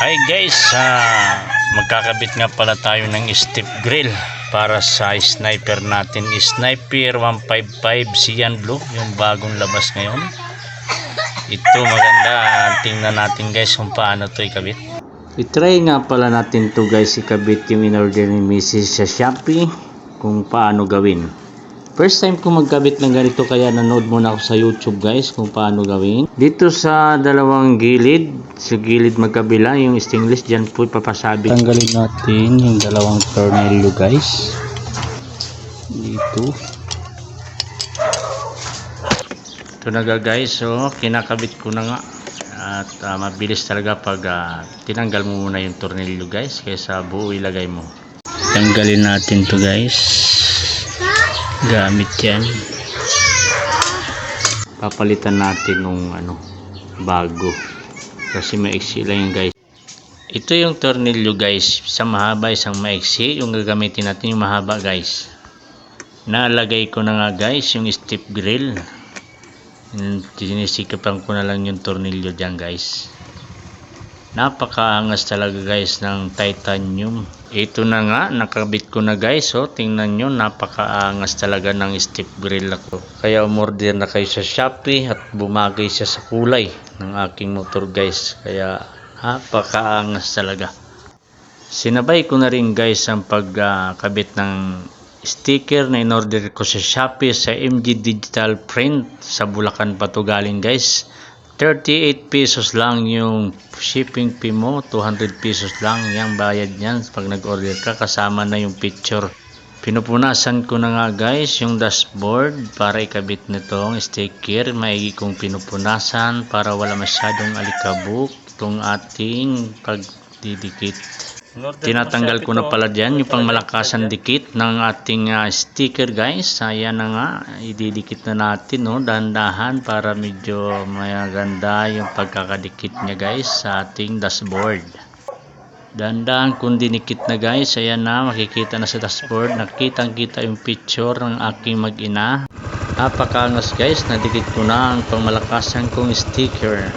Hi guys, magkakabit nga pala tayo ng step grill para sa sniper natin. Sniper 155 Cyan Blue, yung bagong labas ngayon. Ito maganda, tingnan natin guys kung paano to ikabit. I-try nga pala natin to guys, ikabit yung in-order ni Mrs. sa Shopee, kung paano gawin. First time ko magkabit ng ganito, kaya nanood muna ako sa YouTube guys kung paano gawin. Dito sa dalawang gilid, sa gilid magkabila, yung stainless dyan po ipapasabit. Tanggalin natin yung dalawang tornilyo guys. Dito. Ito na guys, so kinakabit ko na nga. At mabilis talaga pag tinanggal mo muna yung tornilyo guys, kaysa buo ilagay mo. Tanggalin natin to guys. Gamit yan, papalitan natin nung bago kasi maiksi lang yan guys. Ito yung tornilyo guys, isang mahaba isang maiksi. Yung gagamitin natin yung mahaba guys. Nalagay ko na nga guys yung step grill, sinisikapan ko na lang yung tornilyo dyan guys. Napakaangas talaga guys ng titanium. Ito na nga, nakabit ko na guys. So tingnan nyo, napakaangas talaga ng step grill ako. Kaya umorder na kayo sa Shopee at bumagay siya sa kulay ng aking motor guys. Kaya napakaangas talaga. Sinabay ko na rin guys ang pagkabit ng sticker na in-order ko sa Shopee sa MG Digital Print. Sa Bulacan pa to galing guys. 38 pesos lang yung shipping fee mo, 200 pesos lang yung bayad niyan pag nag-order ka, kasama na yung picture. Pinupunasan ko na nga guys yung dashboard para ikabit nitong sticker. Maigi kong pinupunasan para wala masyadong alikabok itong ating pagdidikit. Tinatanggal ko na pala dyan yung pangmalakasan dikit ng ating sticker guys. Ayan na nga, ididikit na natin dahan-dahan para medyo maganda yung pagkakadikit niya guys sa ating dashboard. Dahan-dahan kung dinikit na guys, ayan na, makikita na sa dashboard, nakitang-kita yung picture ng aking mag-ina. Napakaangas guys, nadikit ko na ang pangmalakasan kong sticker.